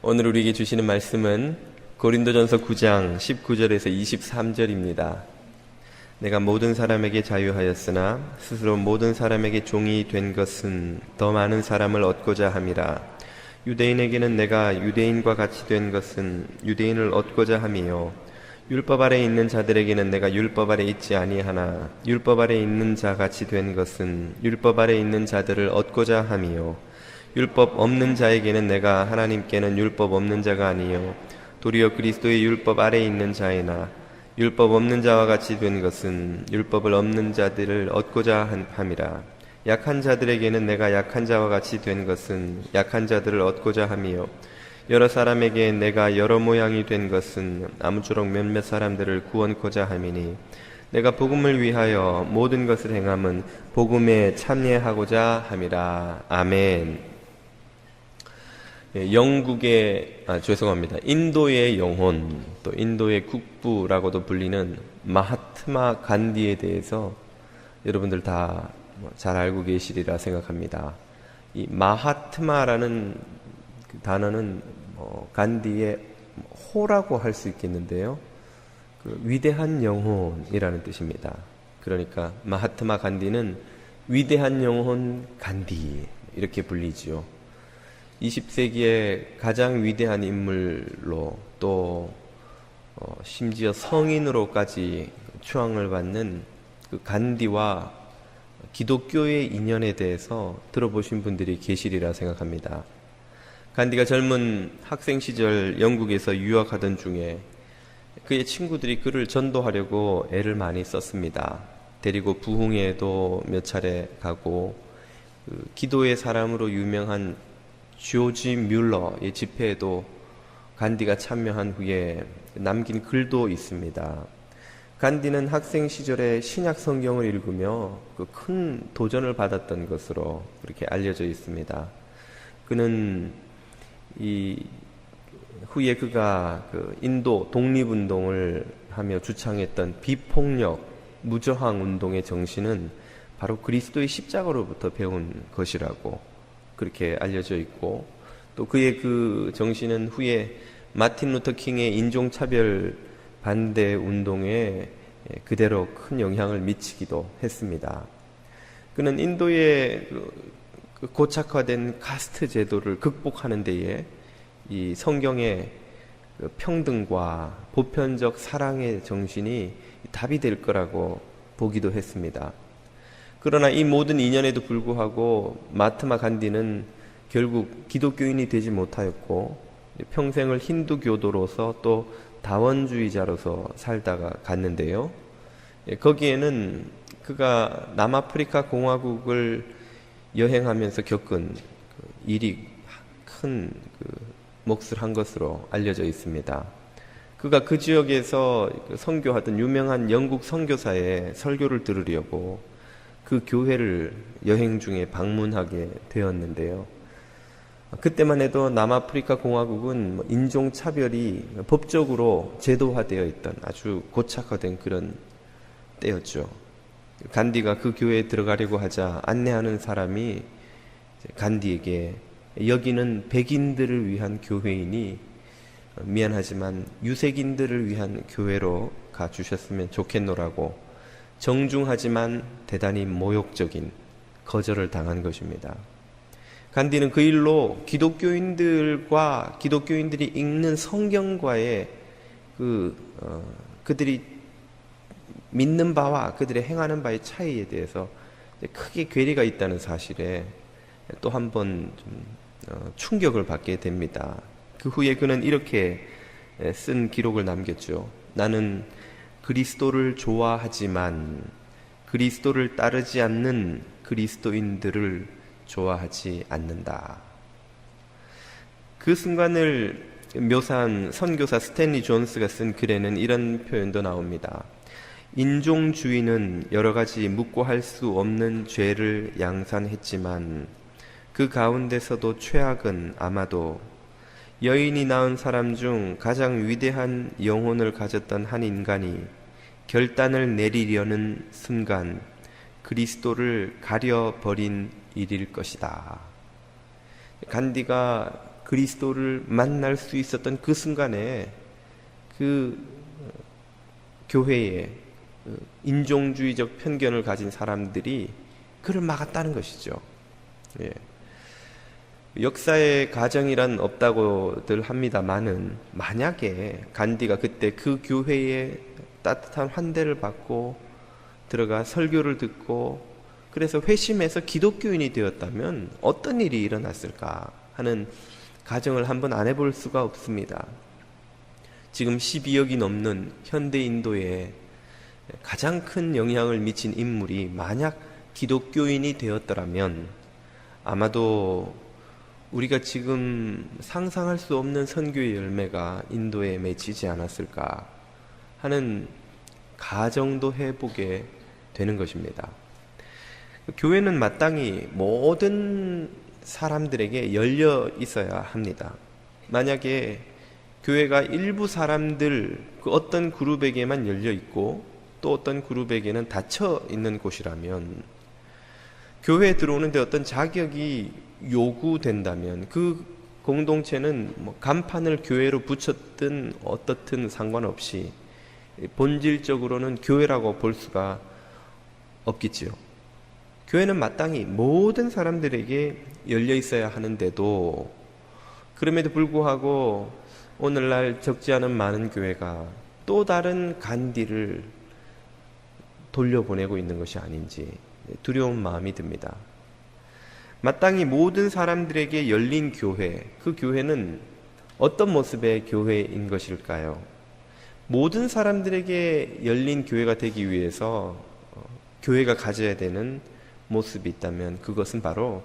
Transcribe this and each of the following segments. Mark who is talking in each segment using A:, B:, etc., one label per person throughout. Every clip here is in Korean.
A: 오늘 우리에게 주시는 말씀은 고린도전서 9장 19절에서 23절입니다. 내가 모든 사람에게 자유하였으나 스스로 모든 사람에게 종이 된 것은 더 많은 사람을 얻고자 함이라. 유대인에게는 내가 유대인과 같이 된 것은 유대인을 얻고자 함이요, 율법 아래 있는 자들에게는 내가 율법 아래 있지 아니하나 율법 아래 있는 자 같이 된 것은 율법 아래 있는 자들을 얻고자 함이요, 율법 없는 자에게는 내가 하나님께는 율법 없는 자가 아니요 도리어 그리스도의 율법 아래 있는 자이나 율법 없는 자와 같이 된 것은 율법을 없는 자들을 얻고자 함이라. 약한 자들에게는 내가 약한 자와 같이 된 것은 약한 자들을 얻고자 함이요, 여러 사람에게 내가 여러 모양이 된 것은 아무쪼록 몇몇 사람들을 구원코자 함이니, 내가 복음을 위하여 모든 것을 행함은 복음에 참여하고자 함이라. 아멘. 인도의 영혼, 또 인도의 국부라고도 불리는 마하트마 간디에 대해서 여러분들 다 잘 알고 계시리라 생각합니다. 이 마하트마라는 그 단어는 간디의 호라고 할 수 있겠는데요, 그 위대한 영혼이라는 뜻입니다. 그러니까 마하트마 간디는 위대한 영혼 간디, 이렇게 불리지요. 20세기의 가장 위대한 인물로, 또 심지어 성인으로까지 추앙을 받는 그 간디와 기독교의 인연에 대해서 들어보신 분들이 계시리라 생각합니다. 간디가 젊은 학생 시절 영국에서 유학하던 중에 그의 친구들이 그를 전도하려고 애를 많이 썼습니다. 데리고 부흥회에도 몇 차례 가고, 그 기도의 사람으로 유명한 조지 뮬러의 집회에도 간디가 참여한 후에 남긴 글도 있습니다. 간디는 학생 시절에 신약 성경을 읽으며 그 큰 도전을 받았던 것으로 그렇게 알려져 있습니다. 그는 후에 그가 그 인도 독립운동을 하며 주창했던 비폭력 무저항 운동의 정신은 바로 그리스도의 십자가로부터 배운 것이라고 그렇게 알려져 있고, 또 그의 그 정신은 후에 마틴 루터 킹의 인종차별 반대 운동에 그대로 큰 영향을 미치기도 했습니다. 그는 인도의 고착화된 카스트 제도를 극복하는 데에 이 성경의 평등과 보편적 사랑의 정신이 답이 될 거라고 보기도 했습니다. 그러나 이 모든 인연에도 불구하고 마하트마 간디는 결국 기독교인이 되지 못하였고, 평생을 힌두교도로서 또 다원주의자로서 살다가 갔는데요, 거기에는 그가 남아프리카 공화국을 여행하면서 겪은 일이 큰 몫을 한 것으로 알려져 있습니다. 그가 그 지역에서 선교하던 유명한 영국 선교사의 설교를 들으려고 그 교회를 여행 중에 방문하게 되었는데요, 그때만 해도 남아프리카 공화국은 인종차별이 법적으로 제도화되어 있던 아주 고착화된 그런 때였죠. 간디가 그 교회에 들어가려고 하자 안내하는 사람이 간디에게, 여기는 백인들을 위한 교회이니 미안하지만 유색인들을 위한 교회로 가주셨으면 좋겠노라고 정중하지만 대단히 모욕적인 거절을 당한 것입니다. 간디는 그 일로 기독교인들과 기독교인들이 읽는 성경과의 그들이 믿는 바와 그들의 행하는 바의 차이에 대해서 크게 괴리가 있다는 사실에 또 한 번 충격을 받게 됩니다. 그 후에 그는 이렇게 쓴 기록을 남겼죠. 나는 그리스도를 좋아하지만 그리스도를 따르지 않는 그리스도인들을 좋아하지 않는다. 그 순간을 묘사한 선교사 스탠리 존스가 쓴 글에는 이런 표현도 나옵니다. 인종주의는 여러 가지 묻고 할 수 없는 죄를 양산했지만 그 가운데서도 최악은 아마도 여인이 낳은 사람 중 가장 위대한 영혼을 가졌던 한 인간이 결단을 내리려는 순간 그리스도를 가려버린 일일 것이다. 간디가 그리스도를 만날 수 있었던 그 순간에 그 교회에 인종주의적 편견을 가진 사람들이 그를 막았다는 것이죠. 예. 역사의 가정이란 없다고들 합니다만은 만약에 간디가 그때 그 교회에 따뜻한 환대를 받고 들어가 설교를 듣고 그래서 회심해서 기독교인이 되었다면 어떤 일이 일어났을까 하는 가정을 한번 안 해볼 수가 없습니다. 지금 12억이 넘는 현대 인도에 가장 큰 영향을 미친 인물이 만약 기독교인이 되었더라면 아마도 우리가 지금 상상할 수 없는 선교의 열매가 인도에 맺히지 않았을까 하는 가정도 해보게 되는 것입니다. 교회는 마땅히 모든 사람들에게 열려 있어야 합니다. 만약에 교회가 일부 사람들, 그 어떤 그룹에게만 열려 있고 또 어떤 그룹에게는 닫혀 있는 곳이라면 교회에 들어오는데 어떤 자격이 요구된다면 그 공동체는 간판을 교회로 붙였든 어떻든 상관없이 본질적으로는 교회라고 볼 수가 없겠지요. 교회는 마땅히 모든 사람들에게 열려 있어야 하는데도 그럼에도 불구하고 오늘날 적지 않은 많은 교회가 또 다른 간디를 돌려보내고 있는 것이 아닌지 두려운 마음이 듭니다. 마땅히 모든 사람들에게 열린 교회, 그 교회는 어떤 모습의 교회인 것일까요? 모든 사람들에게 열린 교회가 되기 위해서 교회가 가져야 되는 모습이 있다면 그것은 바로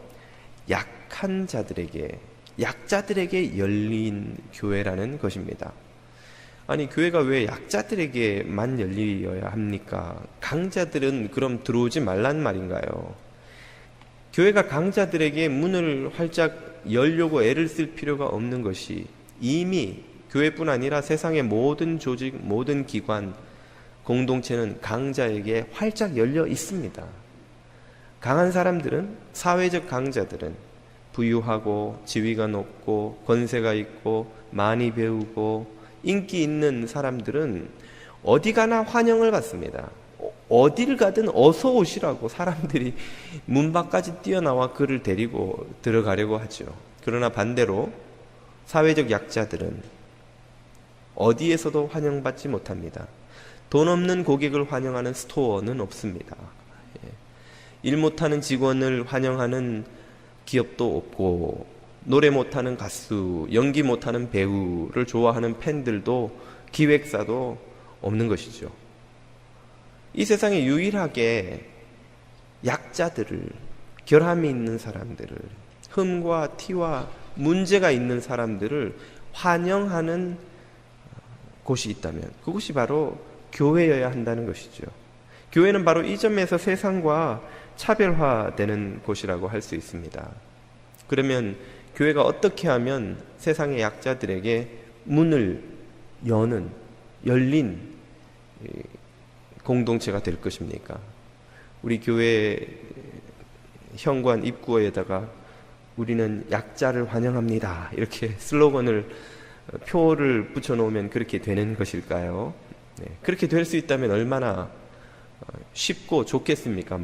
A: 약한 자들에게, 약자들에게 열린 교회라는 것입니다. 아니, 교회가 왜 약자들에게만 열려야 합니까? 강자들은 그럼 들어오지 말란 말인가요? 교회가 강자들에게 문을 활짝 열려고 애를 쓸 필요가 없는 것이 이미 교회뿐 아니라 세상의 모든 조직, 모든 기관, 공동체는 강자에게 활짝 열려 있습니다. 강한 사람들은, 사회적 강자들은 부유하고 지위가 높고 권세가 있고 많이 배우고 인기 있는 사람들은 어디 가나 환영을 받습니다. 어딜 가든 어서 오시라고 사람들이 문 밖까지 뛰어나와 그를 데리고 들어가려고 하죠. 그러나 반대로 사회적 약자들은 어디에서도 환영받지 못합니다. 돈 없는 고객을 환영하는 스토어는 없습니다. 일 못하는 직원을 환영하는 기업도 없고 노래 못하는 가수, 연기 못하는 배우를 좋아하는 팬들도 기획사도 없는 것이죠. 이 세상에 유일하게 약자들을, 결함이 있는 사람들을, 흠과 티와 문제가 있는 사람들을 환영하는 곳이 있다면 그곳이 바로 교회여야 한다는 것이죠. 교회는 바로 이 점에서 세상과 차별화되는 곳이라고 할 수 있습니다. 그러면 교회가 어떻게 하면 세상의 약자들에게 문을 여는, 열린 공동체가 될 것입니까? 우리 교회 현관 입구에다가 우리는 약자를 환영합니다, 이렇게 슬로건을, 표를 붙여놓으면 그렇게 되는 것일까요? 그렇게 될 수 있다면 얼마나 쉽고 좋겠습니까?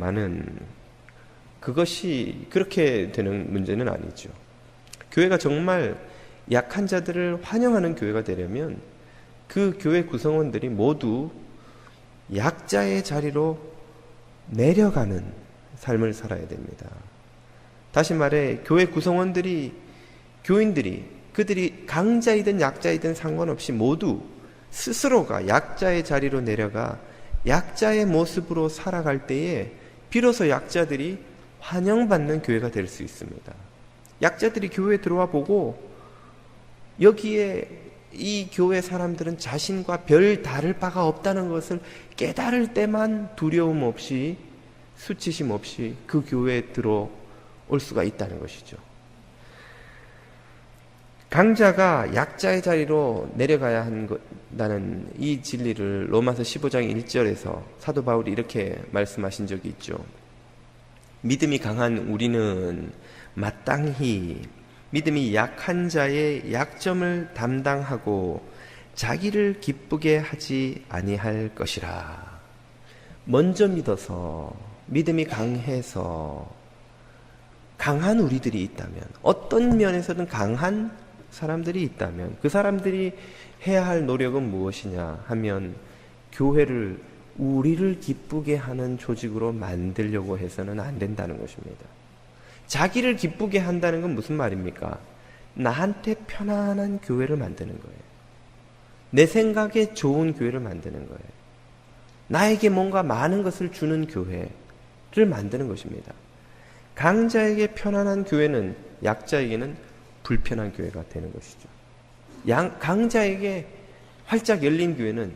A: 그것이 그렇게 되는 문제는 아니죠. 교회가 정말 약한 자들을 환영하는 교회가 되려면 그 교회 구성원들이 모두 약자의 자리로 내려가는 삶을 살아야 됩니다. 다시 말해 교회 구성원들이, 교인들이, 그들이 강자이든 약자이든 상관없이 모두 스스로가 약자의 자리로 내려가 약자의 모습으로 살아갈 때에 비로소 약자들이 환영받는 교회가 될 수 있습니다. 약자들이 교회에 들어와 보고 여기에 이 교회 사람들은 자신과 별 다를 바가 없다는 것을 깨달을 때만 두려움 없이, 수치심 없이 그 교회에 들어올 수가 있다는 것이죠. 강자가 약자의 자리로 내려가야 한다는 이 진리를 로마서 15장 1절에서 사도 바울이 이렇게 말씀하신 적이 있죠. 믿음이 강한 우리는 마땅히 믿음이 약한 자의 약점을 담당하고 자기를 기쁘게 하지 아니할 것이라. 먼저 믿어서 믿음이 강해서 강한 우리들이 있다면, 어떤 면에서든 강한 사람들이 있다면 그 사람들이 해야 할 노력은 무엇이냐 하면 교회를 우리를 기쁘게 하는 조직으로 만들려고 해서는 안 된다는 것입니다. 자기를 기쁘게 한다는 건 무슨 말입니까? 나한테 편안한 교회를 만드는 거예요. 내 생각에 좋은 교회를 만드는 거예요. 나에게 뭔가 많은 것을 주는 교회를 만드는 것입니다. 강자에게 편안한 교회는 약자에게는 불편한 교회가 되는 것이죠. 강자에게 활짝 열린 교회는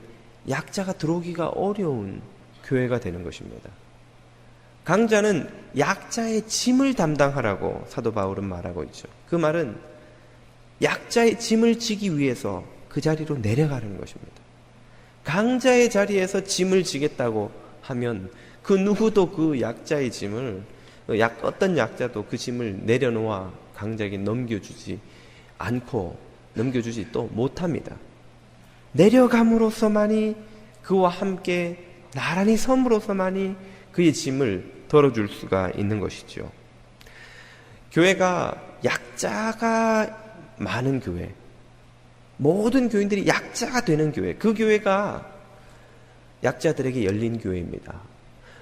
A: 약자가 들어오기가 어려운 교회가 되는 것입니다. 강자는 약자의 짐을 담당하라고 사도 바울은 말하고 있죠. 그 말은 약자의 짐을 지기 위해서 그 자리로 내려가는 것입니다. 강자의 자리에서 짐을 지겠다고 하면 그 누구도 그 약자의 짐을, 어떤 약자도 그 짐을 내려놓아 강자에게 넘겨주지 않고, 넘겨주지 또 못합니다. 내려감으로써만이, 그와 함께 나란히 섬으로써만이 그의 짐을 덜어줄 수가 있는 것이죠. 교회가 약자가 많은 교회, 모든 교인들이 약자가 되는 교회, 그 교회가 약자들에게 열린 교회입니다.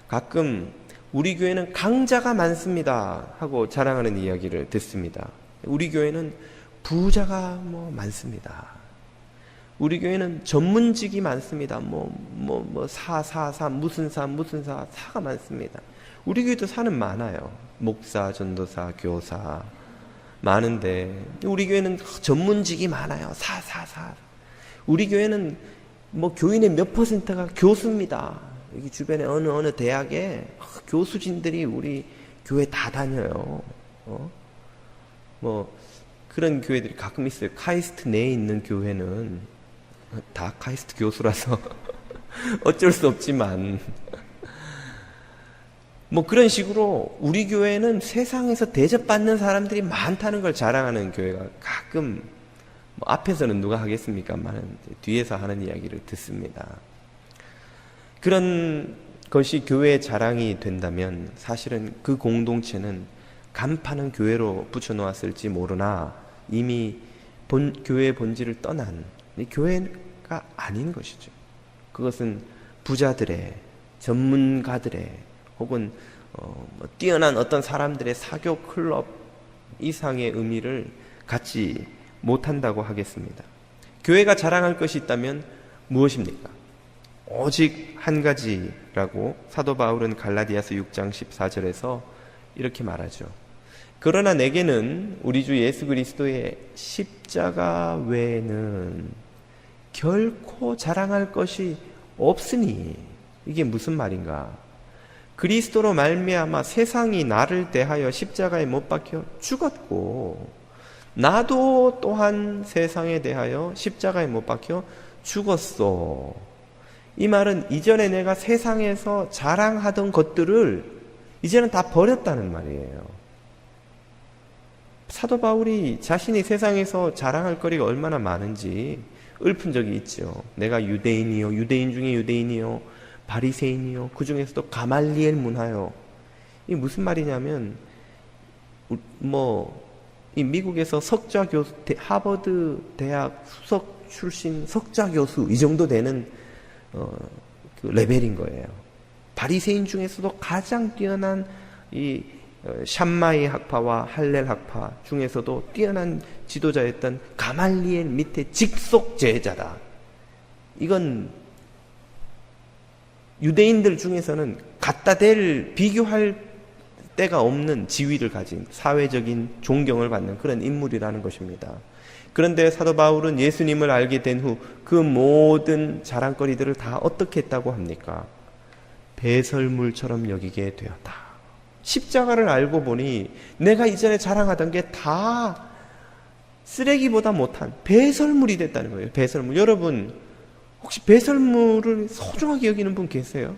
A: 가끔 우리 교회는 강자가 많습니다 하고 자랑하는 이야기를 듣습니다. 우리 교회는 부자가 많습니다. 우리 교회는 전문직이 많습니다. 사, 무슨 사가 많습니다. 우리 교회도 사는 많아요. 목사, 전도사, 교사 많은데 우리 교회는 전문직이 많아요. 사. 우리 교회는 교인의 몇 퍼센트가 교수입니다. 여기 주변에 어느 대학에 교수진들이 우리 교회 다 다녀요. 그런 교회들이 가끔 있어요. 카이스트 내에 있는 교회는 다 카이스트 교수라서 어쩔 수 없지만 그런 식으로 우리 교회는 세상에서 대접받는 사람들이 많다는 걸 자랑하는 교회가 가끔, 앞에서는 누가 하겠습니까만 뒤에서 하는 이야기를 듣습니다. 그런 것이 교회의 자랑이 된다면 사실은 그 공동체는 간판은 교회로 붙여놓았을지 모르나 이미 교회의 본질을 떠난 교회가 아닌 것이죠. 그것은 부자들의, 전문가들의, 혹은 뛰어난 어떤 사람들의 사교 클럽 이상의 의미를 갖지 못한다고 하겠습니다. 교회가 자랑할 것이 있다면 무엇입니까? 오직 한 가지라고 사도 바울은 갈라디아서 6장 14절에서 이렇게 말하죠. 그러나 내게는 우리 주 예수 그리스도의 십자가 외에는 결코 자랑할 것이 없으니. 이게 무슨 말인가? 그리스도로 말미암아 세상이 나를 대하여 십자가에 못 박혀 죽었고 나도 또한 세상에 대하여 십자가에 못 박혀 죽었어. 이 말은 이전에 내가 세상에서 자랑하던 것들을 이제는 다 버렸다는 말이에요. 사도 바울이 자신이 세상에서 자랑할 거리가 얼마나 많은지 읊은 적이 있죠. 내가 유대인이요, 유대인 중에 유대인이요, 바리새인이요, 그 중에서도 가말리엘 문하요. 이게 무슨 말이냐면 이 미국에서 석좌 교수, 하버드 대학 수석 출신 석좌 교수 이 정도 되는 그 레벨인 거예요. 바리새인 중에서도 가장 뛰어난 이 샴마이 학파와 할렐 학파 중에서도 뛰어난 지도자였던 가말리엘 밑에 직속 제자다. 이건 유대인들 중에서는 갖다 댈, 비교할 때가 없는 지위를 가진 사회적인 존경을 받는 그런 인물이라는 것입니다. 그런데 사도 바울은 예수님을 알게 된 후 그 모든 자랑거리들을 다 어떻게 했다고 합니까? 배설물처럼 여기게 되었다. 십자가를 알고 보니 내가 이전에 자랑하던 게 다 쓰레기보다 못한 배설물이 됐다는 거예요. 배설물. 여러분 혹시 배설물을 소중하게 여기는 분 계세요?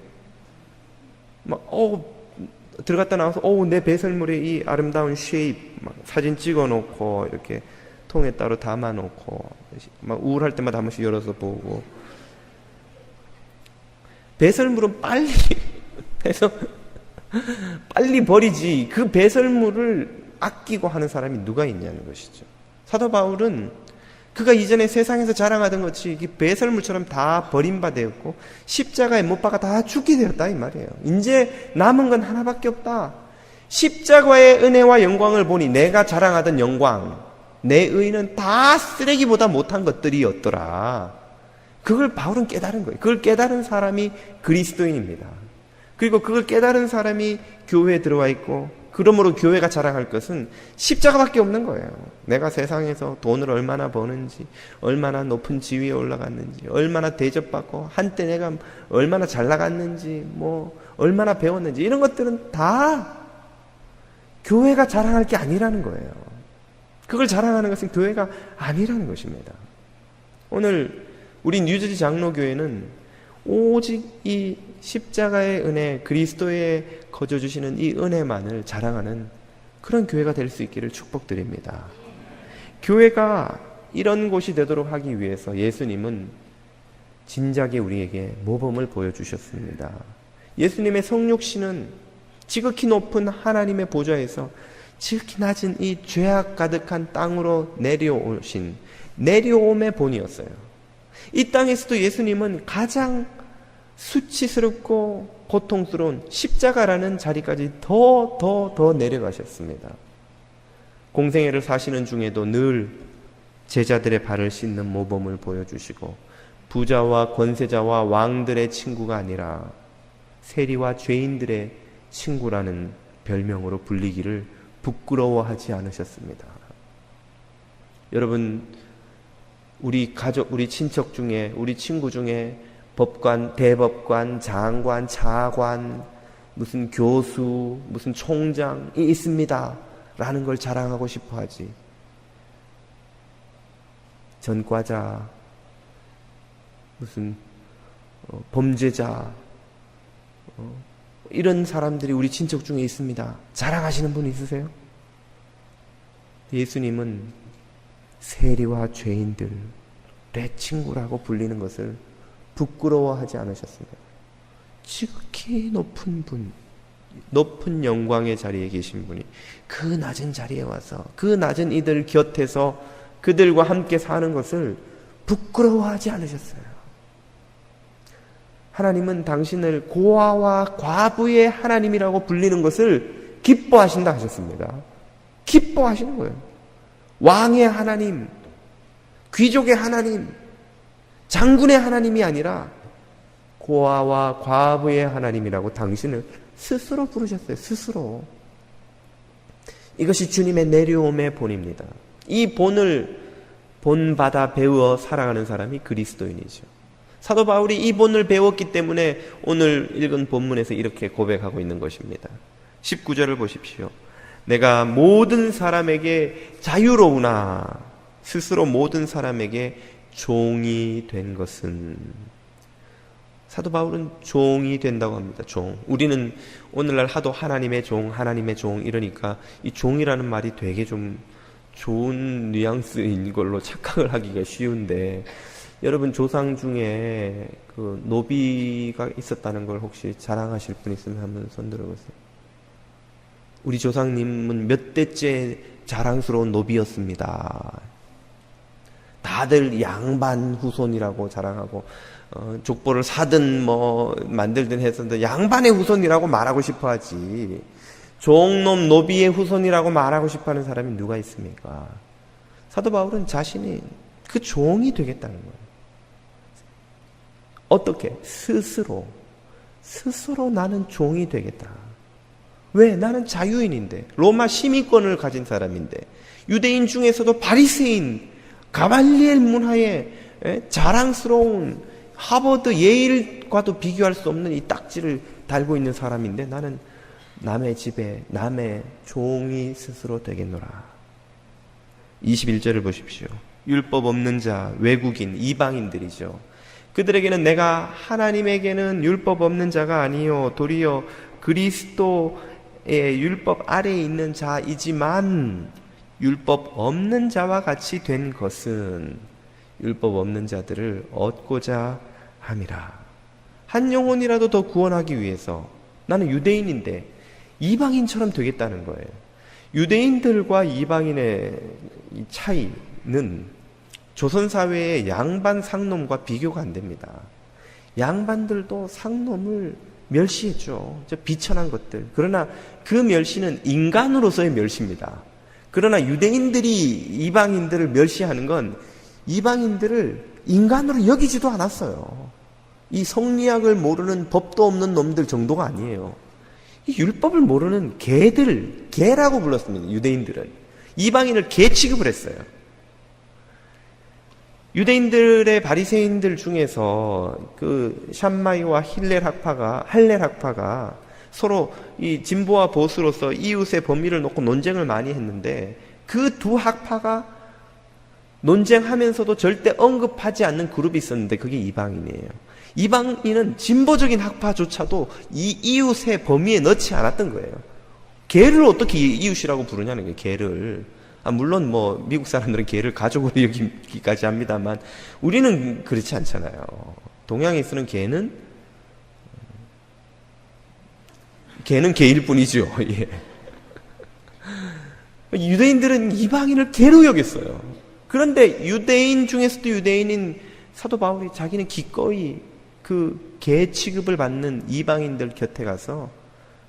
A: 들어갔다 나와서 내 배설물에 이 아름다운 쉐입 막 사진 찍어놓고 이렇게 통에 따로 담아놓고 막 우울할 때마다 한 번씩 열어서 보고. 배설물은 빨리 해서 빨리 버리지, 그 배설물을 아끼고 하는 사람이 누가 있냐는 것이죠. 사도 바울은 그가 이전에 세상에서 자랑하던 것이 배설물처럼 다 버림받았고 십자가에 못 박아 다 죽게 되었다 이 말이에요. 이제 남은 건 하나밖에 없다. 십자가의 은혜와 영광을 보니 내가 자랑하던 영광, 내 의는 다 쓰레기보다 못한 것들이었더라. 그걸 바울은 깨달은 거예요. 그걸 깨달은 사람이 그리스도인입니다. 그리고 그걸 깨달은 사람이 교회에 들어와 있고, 그러므로 교회가 자랑할 것은 십자가밖에 없는 거예요. 내가 세상에서 돈을 얼마나 버는지, 얼마나 높은 지위에 올라갔는지, 얼마나 대접받고, 한때 내가 얼마나 잘 나갔는지, 얼마나 배웠는지, 이런 것들은 다 교회가 자랑할 게 아니라는 거예요. 그걸 자랑하는 것은 교회가 아니라는 것입니다. 오늘 우리 뉴저지 장로교회는 오직 이 십자가의 은혜, 그리스도의 거저주시는 이 은혜만을 자랑하는 그런 교회가 될 수 있기를 축복드립니다. 교회가 이런 곳이 되도록 하기 위해서 예수님은 진작에 우리에게 모범을 보여주셨습니다. 예수님의 성육신은 지극히 높은 하나님의 보좌에서 지극히 낮은 이 죄악 가득한 땅으로 내려옴의 본이었어요. 이 땅에서도 예수님은 가장 수치스럽고 고통스러운 십자가라는 자리까지 더 내려가셨습니다. 공생애를 사시는 중에도 늘 제자들의 발을 씻는 모범을 보여주시고, 부자와 권세자와 왕들의 친구가 아니라 세리와 죄인들의 친구라는 별명으로 불리기를 부끄러워하지 않으셨습니다. 여러분, 우리 가족, 우리 친척 중에, 우리 친구 중에 법관, 대법관, 장관, 차관, 무슨 교수, 무슨 총장이 있습니다 라는 걸 자랑하고 싶어 하지. 전과자, 무슨 범죄자, 이런 사람들이 우리 친척 중에 있습니다. 자랑하시는 분 있으세요? 예수님은 세리와 죄인들의 친구라고 불리는 것을 부끄러워하지 않으셨습니다. 지극히 높은 분, 높은 영광의 자리에 계신 분이 그 낮은 자리에 와서 그 낮은 이들 곁에서 그들과 함께 사는 것을 부끄러워하지 않으셨어요. 하나님은 당신을 고아와 과부의 하나님이라고 불리는 것을 기뻐하신다 하셨습니다. 기뻐하시는 거예요. 왕의 하나님, 귀족의 하나님, 장군의 하나님이 아니라 고아와 과부의 하나님이라고 당신을 스스로 부르셨어요. 스스로. 이것이 주님의 내려옴의 본입니다. 이 본을 본받아 배워 살아가는 사람이 그리스도인이죠. 사도 바울이 이 본을 배웠기 때문에 오늘 읽은 본문에서 이렇게 고백하고 있는 것입니다. 19절을 보십시오. 내가 모든 사람에게 자유로우나 스스로 모든 사람에게 종이 된 것은. 사도 바울은 종이 된다고 합니다. 종. 우리는 오늘날 하도 하나님의 종 이러니까 이 종이라는 말이 되게 좀 좋은 뉘앙스인 걸로 착각을 하기가 쉬운데, 여러분 조상 중에 그 노비가 있었다는 걸 혹시 자랑하실 분 있으면 한번 손 들어보세요. 우리 조상님은 몇 대째 자랑스러운 노비였습니다. 다들 양반 후손이라고 자랑하고, 족보를 사든 만들든 했었는데 양반의 후손이라고 말하고 싶어 하지, 종놈 노비의 후손이라고 말하고 싶어 하는 사람이 누가 있습니까? 사도 바울은 자신이 그 종이 되겠다는 거예요. 어떻게? 스스로 나는 종이 되겠다. 왜? 나는 자유인인데, 로마 시민권을 가진 사람인데, 유대인 중에서도 바리새인, 가말리엘 문화에 자랑스러운 하버드 예일과도 비교할 수 없는 이 딱지를 달고 있는 사람인데, 나는 남의 집에 남의 종이 스스로 되겠노라. 21절을 보십시오. 율법 없는 자, 외국인, 이방인들이죠. 그들에게는 내가 하나님에게는 율법 없는 자가 아니요 도리어 그리스도 율법 아래에 있는 자이지만 율법 없는 자와 같이 된 것은 율법 없는 자들을 얻고자 함이라. 한 영혼이라도 더 구원하기 위해서 나는 유대인인데 이방인처럼 되겠다는 거예요. 유대인들과 이방인의 이 차이는 조선사회의 양반 상놈과 비교가 안 됩니다. 양반들도 상놈을 멸시했죠. 저 비천한 것들. 그러나 그 멸시는 인간으로서의 멸시입니다. 그러나 유대인들이 이방인들을 멸시하는 건 이방인들을 인간으로 여기지도 않았어요. 이 성리학을 모르는 법도 없는 놈들 정도가 아니에요. 이 율법을 모르는 개라고 불렀습니다. 유대인들은. 이방인을 개 취급을 했어요. 유대인들의 바리새인들 중에서 그 샴마이와 할렐 학파가 서로 이 진보와 보수로서 이웃의 범위를 놓고 논쟁을 많이 했는데 그 두 학파가 논쟁하면서도 절대 언급하지 않는 그룹이 있었는데 그게 이방인이에요. 이방인은 진보적인 학파조차도 이 이웃의 범위에 넣지 않았던 거예요. 개를 어떻게 이웃이라고 부르냐는 거예요. 개를. 물론 뭐 미국 사람들은 개를 가족으로 여기기까지 합니다만 우리는 그렇지 않잖아요. 동양에 쓰는 개는 개일 뿐이죠. 예. 유대인들은 이방인을 개로 여겼어요. 그런데 유대인 중에서도 유대인인 사도 바울이 자기는 기꺼이 그 개 취급을 받는 이방인들 곁에 가서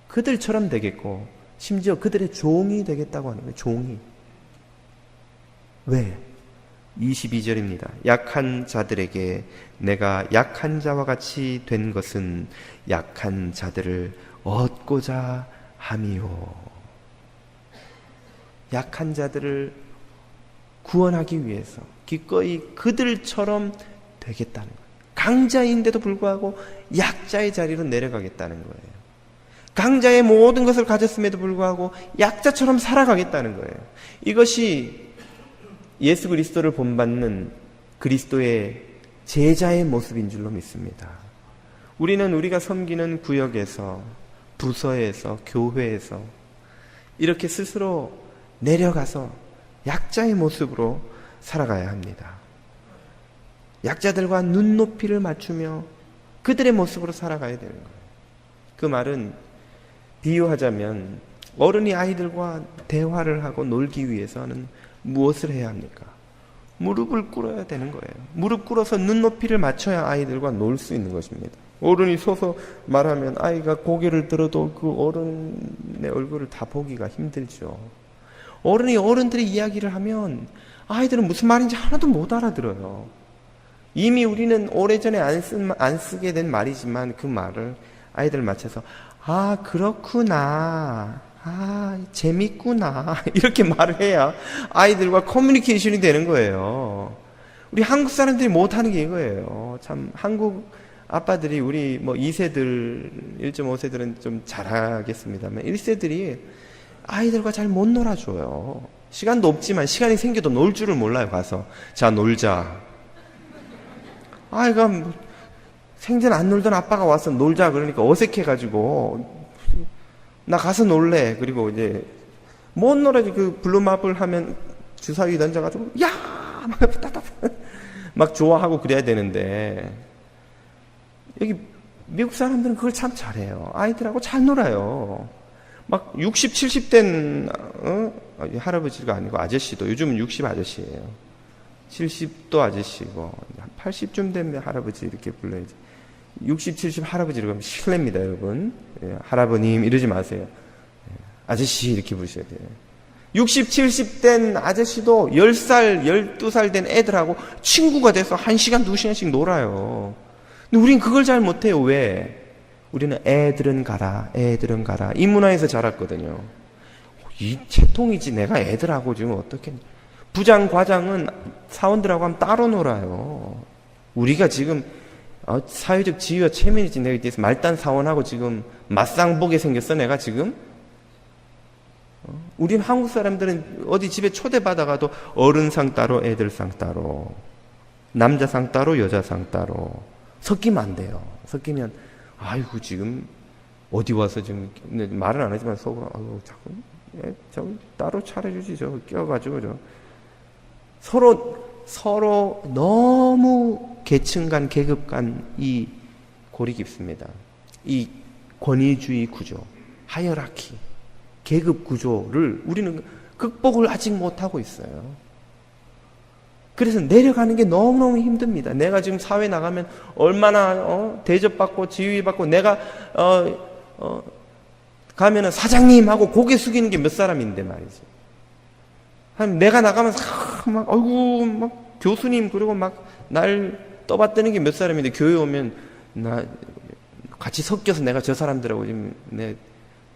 A: 그들처럼 되겠고 심지어 그들의 종이 되겠다고 하는 거예요. 종이. 왜? 22절입니다. 약한 자들에게 내가 약한 자와 같이 된 것은 약한 자들을 얻고자 함이요. 약한 자들을 구원하기 위해서 기꺼이 그들처럼 되겠다는 거예요. 강자인데도 불구하고 약자의 자리로 내려가겠다는 거예요. 강자의 모든 것을 가졌음에도 불구하고 약자처럼 살아가겠다는 거예요. 이것이 예수 그리스도를 본받는 그리스도의 제자의 모습인 줄로 믿습니다. 우리는 우리가 섬기는 구역에서, 부서에서, 교회에서 이렇게 스스로 내려가서 약자의 모습으로 살아가야 합니다. 약자들과 눈높이를 맞추며 그들의 모습으로 살아가야 되는 거예요. 그 말은 비유하자면 어른이 아이들과 대화를 하고 놀기 위해서는 무엇을 해야 합니까? 무릎을 꿇어야 되는 거예요. 무릎 꿇어서 눈높이를 맞춰야 아이들과 놀 수 있는 것입니다. 어른이 서서 말하면 아이가 고개를 들어도 그 어른의 얼굴을 다 보기가 힘들죠. 어른들이 이야기를 하면 아이들은 무슨 말인지 하나도 못 알아들어요. 이미 우리는 오래전에 안 쓰게 된 말이지만 그 말을 아이들 맞춰서 아 그렇구나, 아 재밌구나 이렇게 말을 해야 아이들과 커뮤니케이션이 되는 거예요. 우리 한국 사람들이 못하는 게 이거예요. 참 한국 아빠들이 우리 뭐 2세들 1.5세들은 좀 잘하겠습니다만 1세들이 아이들과 잘 못 놀아줘요. 시간도 없지만 시간이 생겨도 놀 줄을 몰라요. 가서 자 놀자. 아이가 생전 안 놀던 아빠가 와서 놀자 그러니까 어색해가지고 나 가서 놀래. 그리고 이제 못 놀아지. 그 블루마블 하면 주사위 던져가지고 야 막 좋아하고 그래야 되는데 여기 미국 사람들은 그걸 참 잘해요. 아이들하고 잘 놀아요. 막 60, 70 된 할아버지가 아니고 아저씨도 요즘은 60 아저씨예요. 70도 아저씨고 80쯤 되면 할아버지 이렇게 불러야지. 60, 70 할아버지라고 하면 실례입니다, 여러분. 예, 할아버님 이러지 마세요. 예, 아저씨 이렇게 부르셔야 돼요. 60, 70 된 아저씨도 10살, 12살 된 애들하고 친구가 돼서 1시간, 2시간씩 놀아요. 근데 우린 그걸 잘 못해요. 왜? 우리는 애들은 가라 이 문화에서 자랐거든요. 이 채통이지 내가 애들하고 지금 어떻게. 부장, 과장은 사원들하고 하면 따로 놀아요. 우리가 지금 사회적 지위와 체면이지 내가 뒤에서 말단 사원하고 지금 맞상보게 생겼어 내가 지금. 우린 한국 사람들은 어디 집에 초대받아가도 어른상 따로 애들상 따로 남자상 따로 여자상 따로 섞이면 안 돼요. 섞이면 아이고 지금 어디 와서 지금 말은 안 하지만 속으로 자꾸 저 따로 차려주지 저 껴가지고 서로 너무 계층 간 계급 간 이 골이 깊습니다. 이 권위주의 구조, 하이어라키, 계급 구조를 우리는 극복을 아직 못하고 있어요. 그래서 내려가는 게 너무너무 힘듭니다. 내가 지금 사회 나가면 얼마나 대접받고 지휘받고 내가 가면은 사장님 하고 고개 숙이는 게 몇 사람인데 말이지. 내가 나가면 막 교수님 그리고 막 날 떠받드는 게 몇 사람인데 교회 오면 나 같이 섞여서 내가 저 사람들하고 지금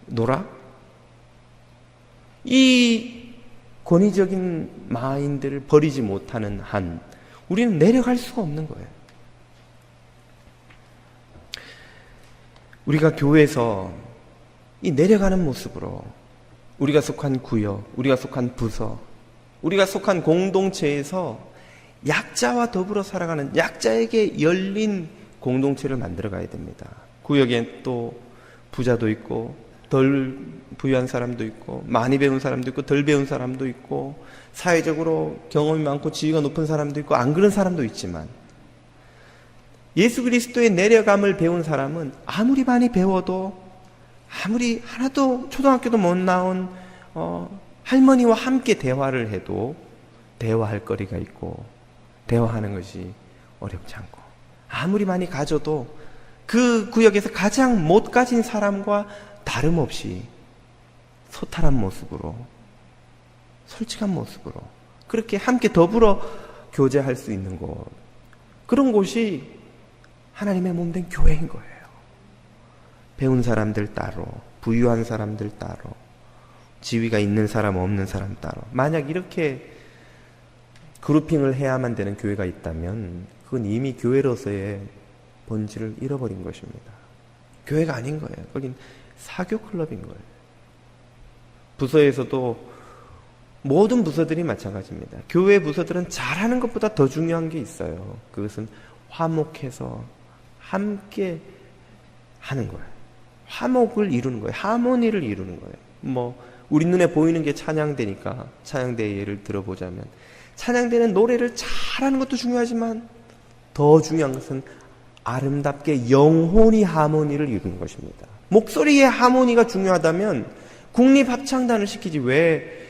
A: 놀아? 이 권위적인 마인드를 버리지 못하는 한 우리는 내려갈 수가 없는 거예요. 우리가 교회에서 이 내려가는 모습으로 우리가 속한 구역, 우리가 속한 부서, 우리가 속한 공동체에서 약자와 더불어 살아가는 약자에게 열린 공동체를 만들어 가야 됩니다. 구역에 또 부자도 있고 덜 부유한 사람도 있고 많이 배운 사람도 있고 덜 배운 사람도 있고 사회적으로 경험이 많고 지위가 높은 사람도 있고 안 그런 사람도 있지만 예수 그리스도의 내려감을 배운 사람은 아무리 많이 배워도 아무리 하나도 초등학교도 못 나온 할머니와 함께 대화를 해도 대화할 거리가 있고 대화하는 것이 어렵지 않고 아무리 많이 가져도 그 구역에서 가장 못 가진 사람과 다름없이 소탈한 모습으로 솔직한 모습으로 그렇게 함께 더불어 교제할 수 있는 곳, 그런 곳이 하나님의 몸된 교회인 거예요. 배운 사람들 따로, 부유한 사람들 따로, 지위가 있는 사람 없는 사람 따로. 만약 이렇게 그룹핑을 해야만 되는 교회가 있다면 그건 이미 교회로서의 본질을 잃어버린 것입니다. 교회가 아닌 거예요. 거긴 사교 클럽인 거예요. 부서에서도 모든 부서들이 마찬가지입니다. 교회 부서들은 잘하는 것보다 더 중요한 게 있어요. 그것은 화목해서 함께 하는 거예요. 화목을 이루는 거예요. 하모니를 이루는 거예요. 우리 눈에 보이는 게 찬양대니까 찬양대의 예를 들어보자면 찬양대는 노래를 잘하는 것도 중요하지만 더 중요한 것은 아름답게 영혼이 하모니를 이루는 것입니다. 목소리의 하모니가 중요하다면 국립합창단을 시키지 왜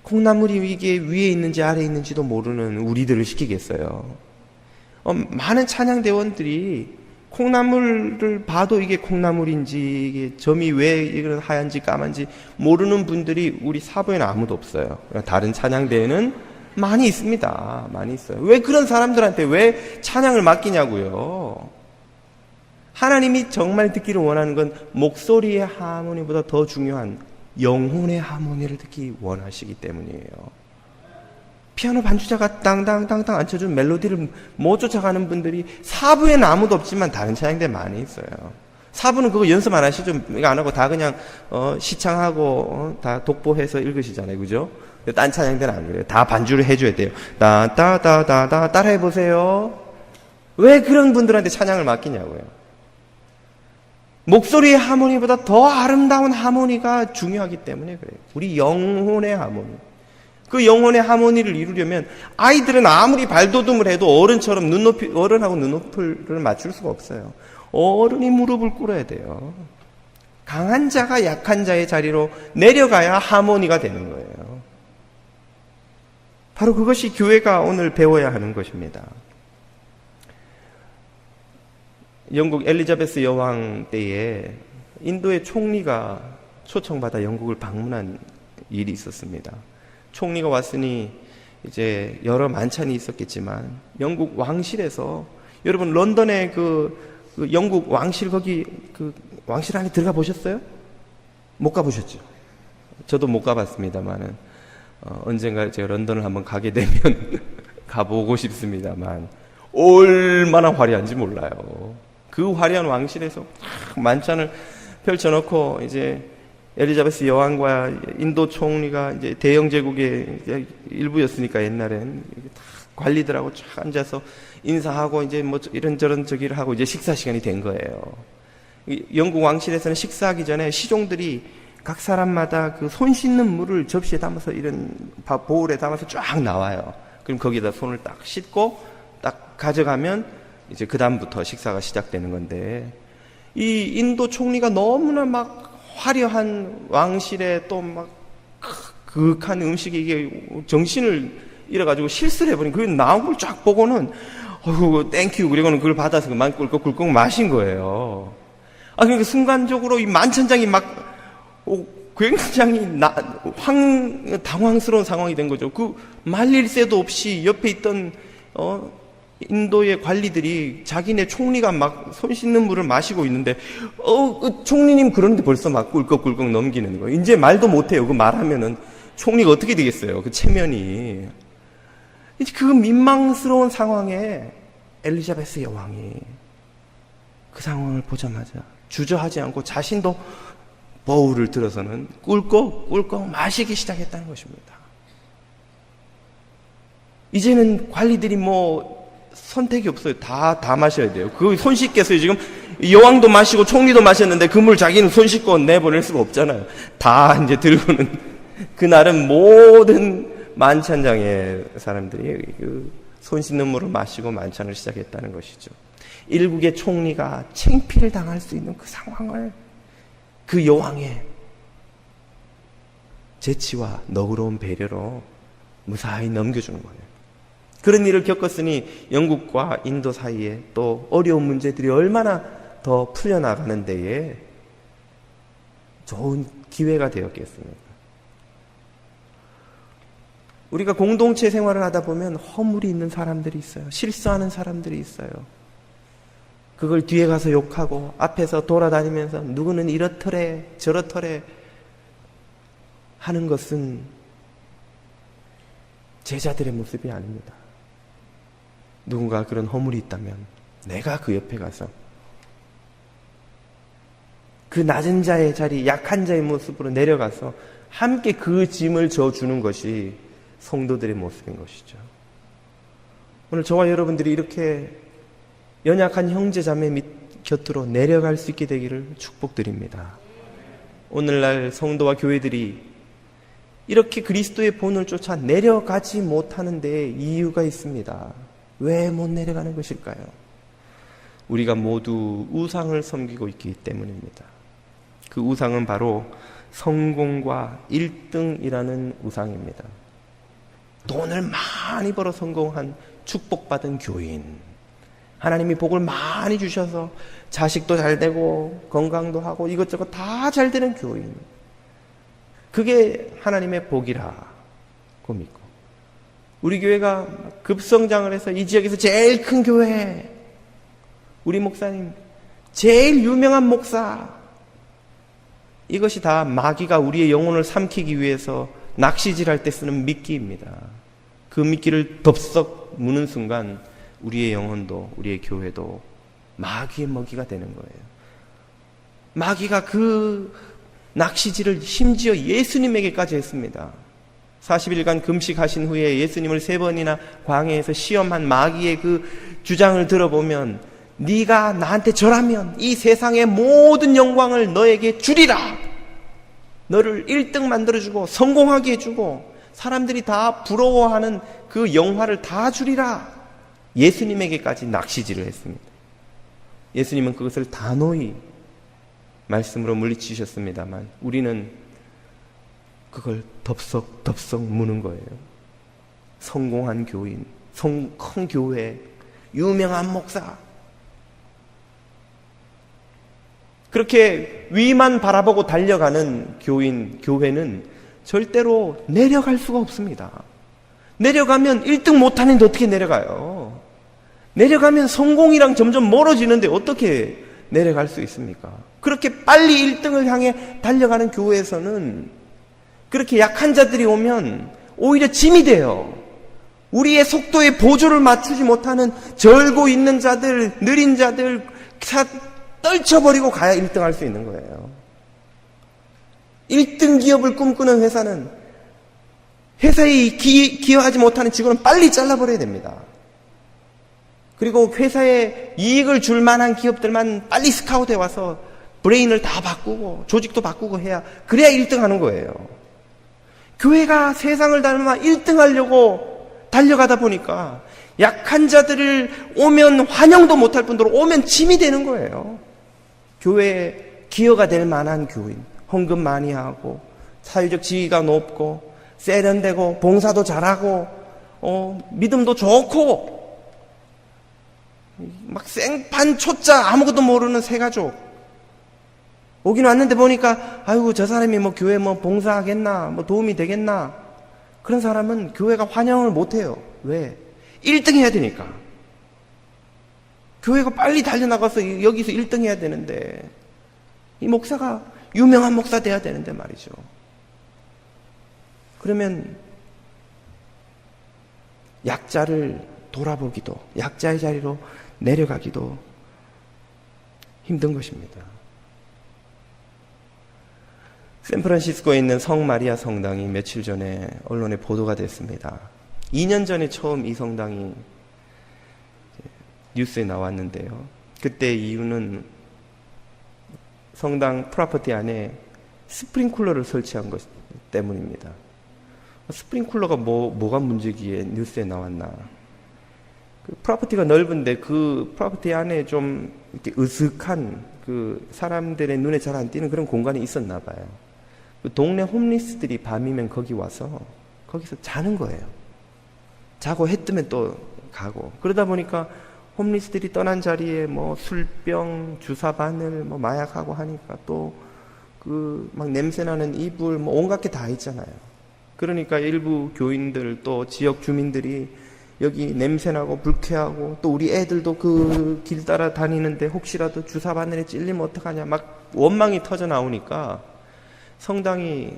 A: 콩나물이 이게 위에 있는지 아래에 있는지도 모르는 우리들을 시키겠어요. 많은 찬양대원들이 콩나물을 봐도 이게 콩나물인지 이게 점이 왜 이런 하얀지 까만지 모르는 분들이 우리 사부에는 아무도 없어요. 다른 찬양대에는 많이 있습니다. 많이 있어요. 왜 그런 사람들한테 왜 찬양을 맡기냐고요. 하나님이 정말 듣기를 원하는 건 목소리의 하모니보다 더 중요한 영혼의 하모니를 듣기 원하시기 때문이에요. 피아노 반주자가 땅땅땅땅 앉혀준 멜로디를 못 쫓아가는 분들이 사부에는 아무도 없지만 다른 찬양대 많이 있어요. 사부는 그거 연습 안 하시죠? 이거 안 하고 다 그냥 시창하고 다 독보해서 읽으시잖아요. 그죠? 딴 찬양대는 안 그래요. 다 반주를 해줘야 돼요. 따따따따따 따라해보세요. 왜 그런 분들한테 찬양을 맡기냐고요. 목소리의 하모니보다 더 아름다운 하모니가 중요하기 때문에 그래요. 우리 영혼의 하모니. 그 영혼의 하모니를 이루려면 아이들은 아무리 발돋움을 해도 어른하고 눈높이를 맞출 수가 없어요. 어른이 무릎을 꿇어야 돼요. 강한 자가 약한 자의 자리로 내려가야 하모니가 되는 거예요. 바로 그것이 교회가 오늘 배워야 하는 것입니다. 영국 엘리자베스 여왕 때에 인도의 총리가 초청받아 영국을 방문한 일이 있었습니다. 총리가 왔으니 이제 여러 만찬이 있었겠지만 영국 왕실에서, 여러분 런던에 그 영국 왕실, 거기 그 왕실 안에 들어가 보셨어요? 못 가보셨죠? 저도 못 가봤습니다만은 언젠가 제가 런던을 한번 가게 되면 가보고 싶습니다만 얼마나 화려한지 몰라요. 그 화려한 왕실에서 만찬을 펼쳐놓고 이제 엘리자베스 여왕과 인도 총리가 이제 대영 제국의 일부였으니까 옛날엔 다 관리들하고 쫙 앉아서 인사하고 이제 뭐 이런저런 저기를 하고 이제 식사 시간이 된 거예요. 영국 왕실에서는 식사하기 전에 시종들이 각 사람마다 그 손 씻는 물을 접시에 담아서 이런 보울에 담아서 쫙 나와요. 그럼 거기다 손을 딱 씻고 딱 가져가면 이제 그 다음부터 식사가 시작되는 건데, 이 인도 총리가 너무나 막 화려한 왕실에 또 막 그윽한 음식이 이게 정신을 잃어가지고 실수를 해버린, 그 나온 걸 쫙 보고는 어휴 땡큐, 그리고는 그걸 받아서 그만 꿀꺽꿀꺽 마신 거예요. 그러니까 순간적으로 이 만찬장이 막 굉장히 당황스러운 상황이 된 거죠. 그 말릴 새도 없이 옆에 있던 인도의 관리들이 자기네 총리가 막 손 씻는 물을 마시고 있는데 그 총리님 그러는데 벌써 막 꿀꺽꿀꺽 넘기는 거예요. 이제 말도 못해요. 그 말하면은 총리가 어떻게 되겠어요. 그 체면이. 이제 그 민망스러운 상황에 엘리자베스 여왕이 그 상황을 보자마자 주저하지 않고 자신도 버울을 들어서는 꿀꺽꿀꺽 마시기 시작했다는 것입니다. 이제는 관리들이 뭐 선택이 없어요. 다 마셔야 돼요. 그 손 씻겠어요. 지금 여왕도 마시고 총리도 마셨는데 그 물 자기는 손 씻고 내보낼 수가 없잖아요. 다 이제 들고는 그날은 모든 만찬장의 사람들이 그 손 씻는 물을 마시고 만찬을 시작했다는 것이죠. 일국의 총리가 창피를 당할 수 있는 그 상황을 그 여왕의 재치와 너그러운 배려로 무사히 넘겨주는 거예요. 그런 일을 겪었으니 영국과 인도 사이에 또 어려운 문제들이 얼마나 더 풀려나가는 데에 좋은 기회가 되었겠습니까? 우리가 공동체 생활을 하다 보면 허물이 있는 사람들이 있어요. 실수하는 사람들이 있어요. 그걸 뒤에 가서 욕하고 앞에서 돌아다니면서 누구는 이렇더래 저렇더래 하는 것은 제자들의 모습이 아닙니다. 누군가 그런 허물이 있다면 내가 그 옆에 가서 그 낮은 자의 자리, 약한 자의 모습으로 내려가서 함께 그 짐을 져주는 것이 성도들의 모습인 것이죠. 오늘 저와 여러분들이 이렇게 연약한 형제자매 곁으로 내려갈 수 있게 되기를 축복드립니다. 오늘날 성도와 교회들이 이렇게 그리스도의 본을 쫓아 내려가지 못하는 데에 이유가 있습니다. 왜 못 내려가는 것일까요? 우리가 모두 우상을 섬기고 있기 때문입니다. 그 우상은 바로 성공과 1등이라는 우상입니다. 돈을 많이 벌어 성공한 축복받은 교인, 하나님이 복을 많이 주셔서 자식도 잘 되고 건강도 하고 이것저것 다 잘 되는 교인, 그게 하나님의 복이라고 믿고, 우리 교회가 급성장을 해서 이 지역에서 제일 큰 교회, 우리 목사님 제일 유명한 목사, 이것이 다 마귀가 우리의 영혼을 삼키기 위해서 낚시질할 때 쓰는 미끼입니다. 그 미끼를 덥석 무는 순간 우리의 영혼도 우리의 교회도 마귀의 먹이가 되는 거예요. 마귀가 그 낚시질을 심지어 예수님에게까지 했습니다. 40일간 금식하신 후에 예수님을 3번이나 광야에서 시험한 마귀의 그 주장을 들어보면, 네가 나한테 절하면 이 세상의 모든 영광을 너에게 주리라, 너를 1등 만들어주고 성공하게 해주고 사람들이 다 부러워하는 그 영화를 다 주리라, 예수님에게까지 낚시질을 했습니다. 예수님은 그것을 단호히 말씀으로 물리치셨습니다만 우리는 그걸 덥석 무는 거예요. 성공한 교인, 큰 교회, 유명한 목사, 그렇게 위만 바라보고 달려가는 교인, 교회는 절대로 내려갈 수가 없습니다. 내려가면 1등 못하는데 어떻게 내려가요? 내려가면 성공이랑 점점 멀어지는데 어떻게 내려갈 수 있습니까? 그렇게 빨리 1등을 향해 달려가는 교회에서는 그렇게 약한 자들이 오면 오히려 짐이 돼요. 우리의 속도에 보조를 맞추지 못하는 절고 있는 자들, 느린 자들 떨쳐버리고 가야 1등 할 수 있는 거예요. 1등 기업을 꿈꾸는 회사는, 회사에 기여하지 못하는 직원은 빨리 잘라버려야 됩니다. 그리고 회사에 이익을 줄 만한 기업들만 빨리 스카웃해 와서
B: 브레인을 다 바꾸고 조직도 바꾸고 해야 그래야 1등 하는 거예요. 교회가 세상을 닮아 1등 하려고 달려가다 보니까 약한 자들을 오면 환영도 못할 뿐더러 오면 짐이 되는 거예요. 교회에 기여가 될 만한 교인, 헌금 많이 하고 사회적 지위가 높고 세련되고 봉사도 잘하고 믿음도 좋고 막 생판 초짜 아무것도 모르는 새가족 오긴 왔는데 보니까 아이고 저 사람이 뭐 교회 뭐 봉사하겠나 뭐 도움이 되겠나 그런 사람은 교회가 환영을 못해요. 왜? 1등 해야 되니까. 교회가 빨리 달려나가서 여기서 1등 해야 되는데 이 목사가 유명한 목사 돼야 되는데 말이죠. 그러면 약자를 돌아보기도 약자의 자리로 내려가기도 힘든 것입니다. 샌프란시스코에 있는 성 마리아 성당이 며칠 전에 언론에 보도가 됐습니다. 2년 전에 처음 이 성당이 뉴스에 나왔는데요. 그때 이유는 성당 프로퍼티 안에 스프링쿨러를 설치한 것 때문입니다. 스프링쿨러가 뭐가 문제기에 뉴스에 나왔나. 그 프로퍼티가 넓은데 그 프로퍼티 안에 좀 이렇게 으슥한 그 사람들의 눈에 잘 안 띄는 그런 공간이 있었나 봐요. 그 동네 홈리스들이 밤이면 거기 와서 거기서 자는 거예요. 자고 해 뜨면 또 가고. 그러다 보니까 홈리스들이 떠난 자리에 뭐 술병, 주사 바늘, 뭐 마약하고 하니까 또 그 막 냄새나는 이불, 뭐 온갖 게 다 있잖아요. 그러니까 일부 교인들 또 지역 주민들이 여기 냄새나고 불쾌하고 또 우리 애들도 그 길 따라 다니는데 혹시라도 주사 바늘에 찔리면 어떡하냐 막 원망이 터져 나오니까 성당이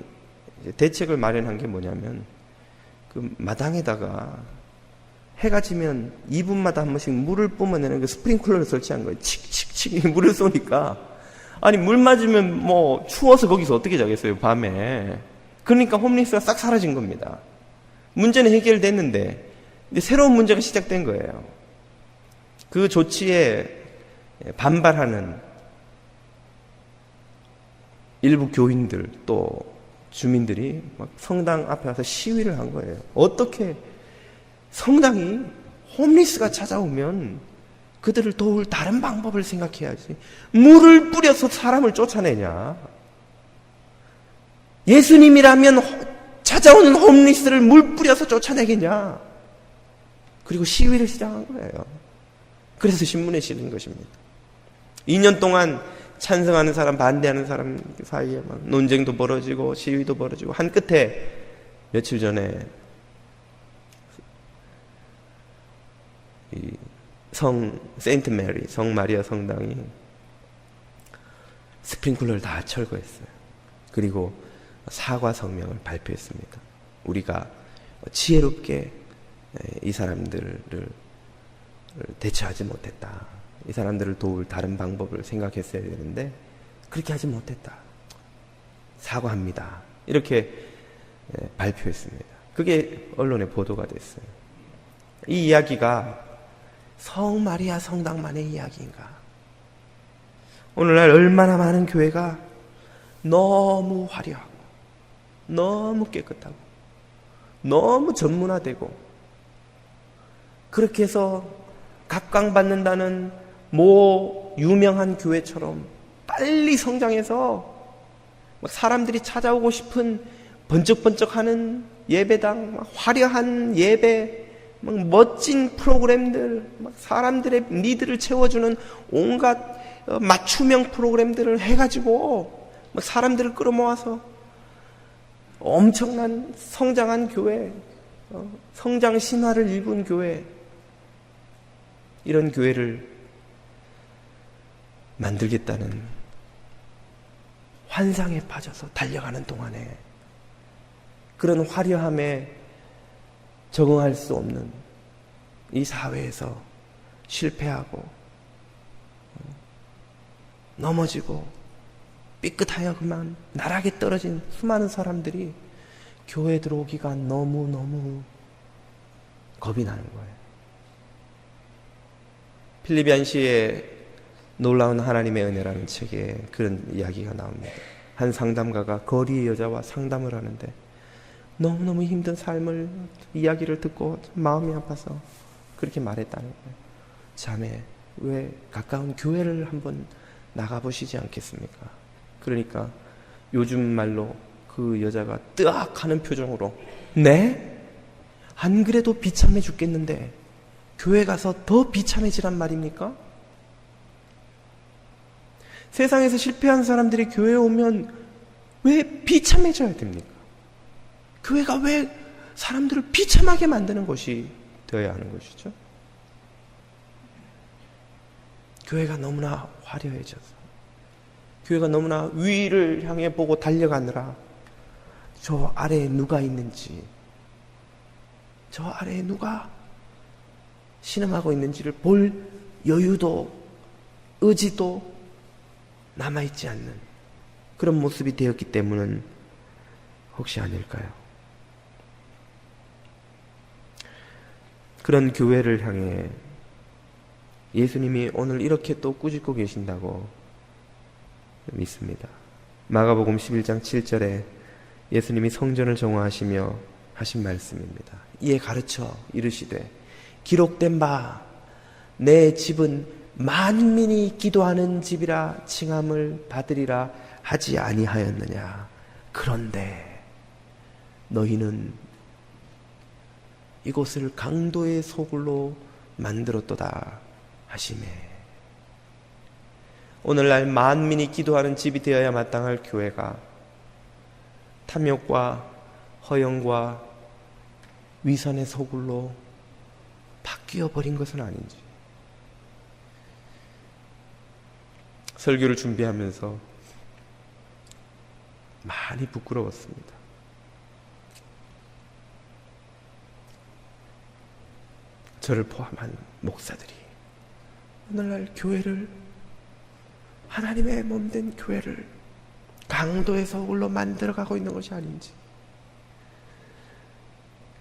B: 이제 대책을 마련한 게 뭐냐면 그 마당에다가 해가 지면 2분마다 한 번씩 물을 뿜어내는 그 스프링클러를 설치한 거예요. 칙칙칙 물을 쏘니까 아니 물 맞으면 뭐 추워서 거기서 어떻게 자겠어요 밤에. 그러니까 홈리스가 싹 사라진 겁니다. 문제는 해결됐는데 이제 새로운 문제가 시작된 거예요. 그 조치에 반발하는 일부 교인들 또 주민들이 막 성당 앞에 와서 시위를 한 거예요. 어떻게 성당이 홈리스가 찾아오면 그들을 도울 다른 방법을 생각해야지 물을 뿌려서 사람을 쫓아내냐. 예수님이라면 찾아오는 홈리스를 물 뿌려서 쫓아내겠냐. 그리고 시위를 시작한 거예요. 그래서 신문에 실린 것입니다. 2년 동안 찬성하는 사람, 반대하는 사람 사이에 막 논쟁도 벌어지고 시위도 벌어지고 한 끝에 며칠 전에 이 성 세인트 메리, 성 마리아 성당이 스프링클러를 다 철거했어요. 그리고 사과 성명을 발표했습니다. 우리가 지혜롭게 이 사람들을 대처하지 못했다. 이 사람들을 도울 다른 방법을 생각했어야 되는데 그렇게 하지 못했다. 사과합니다. 이렇게 발표했습니다. 그게 언론에 보도가 됐어요. 이 이야기가 성 마리아 성당만의 이야기인가? 오늘날 얼마나 많은 교회가 너무 화려하고 너무 깨끗하고 너무 전문화되고 그렇게 해서 각광받는다는 모 유명한 교회처럼 빨리 성장해서 막 사람들이 찾아오고 싶은 번쩍번쩍하는 예배당, 막 화려한 예배, 막 멋진 프로그램들, 막 사람들의 니드를 채워주는 온갖 맞춤형 프로그램들을 해가지고 막 사람들을 끌어모아서 엄청난 성장한 교회, 성장 신화를 입은 교회, 이런 교회를 만들겠다는 환상에 빠져서 달려가는 동안에 그런 화려함에 적응할 수 없는 이 사회에서 실패하고 넘어지고 삐끗하여 그만 나락에 떨어진 수많은 사람들이 교회에 들어오기가 너무너무 겁이 나는 거예요. 필리비안시에 놀라운 하나님의 은혜라는 책에 그런 이야기가 나옵니다. 한 상담가가 거리의 여자와 상담을 하는데 너무너무 힘든 삶을 이야기를 듣고 마음이 아파서 그렇게 말했다는 거예요. 자매, 왜 가까운 교회를 한번 나가보시지 않겠습니까? 그러니까 요즘 말로 그 여자가 뜨악 하는 표정으로, 네? 안 그래도 비참해 죽겠는데 교회 가서 더 비참해지란 말입니까? 세상에서 실패한 사람들이 교회에 오면 왜 비참해져야 됩니까? 교회가 왜 사람들을 비참하게 만드는 것이 되어야 하는 것이죠? 교회가 너무나 화려해져서, 교회가 너무나 위를 향해 보고 달려가느라 저 아래에 누가 있는지, 저 아래에 누가 신음하고 있는지를 볼 여유도 의지도 남아있지 않는 그런 모습이 되었기 때문은 혹시 아닐까요? 그런 교회를 향해 예수님이 오늘 이렇게 또 꾸짖고 계신다고 믿습니다. 마가복음 11장 7절에 예수님이 성전을 정화하시며 하신 말씀입니다. 이에 가르쳐 이르시되 기록된 바 내 집은 만민이 기도하는 집이라 칭함을 받으리라 하지 아니하였느냐. 그런데 너희는 이곳을 강도의 소굴로 만들었도다 하시매. 오늘날 만민이 기도하는 집이 되어야 마땅할 교회가 탐욕과 허영과 위선의 소굴로 바뀌어 버린 것은 아닌지. 설교를 준비하면서 많이 부끄러웠습니다. 저를 포함한 목사들이 오늘날 교회를, 하나님의 몸된 교회를 강도의 소굴로 만들어가고 있는 것이 아닌지,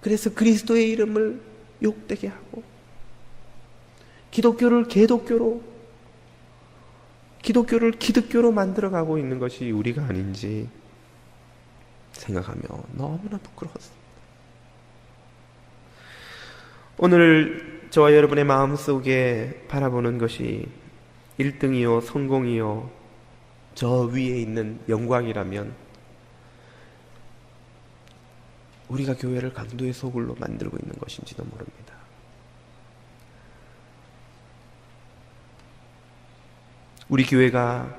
B: 그래서 그리스도의 이름을 욕되게 하고 기독교를 개독교로, 기독교를 기득교로 만들어가고 있는 것이 우리가 아닌지 생각하며 너무나 부끄러웠습니다. 오늘 저와 여러분의 마음속에 바라보는 것이 1등이요 성공이요 저 위에 있는 영광이라면 우리가 교회를 강도의 소굴로 만들고 있는 것인지도 모릅니다. 우리 교회가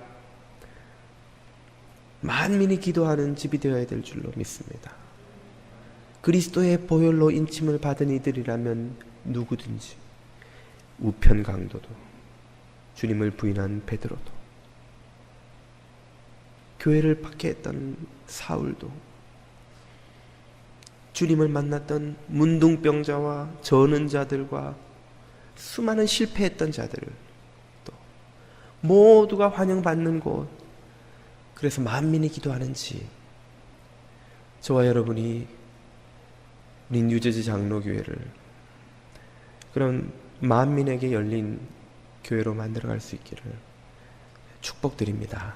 B: 만민이 기도하는 집이 되어야 될 줄로 믿습니다. 그리스도의 보혈로 인침을 받은 이들이라면 누구든지, 우편 강도도, 주님을 부인한 베드로도, 교회를 박해했던 사울도, 주님을 만났던 문둥병자와 저는 자들과 수많은 실패했던 자들을 또 모두가 환영받는 곳, 그래서 만민이 기도하는 집, 저와 여러분이 우리 뉴저지 장로교회를 그런 만민에게 열린 교회로 만들어갈 수 있기를 축복드립니다.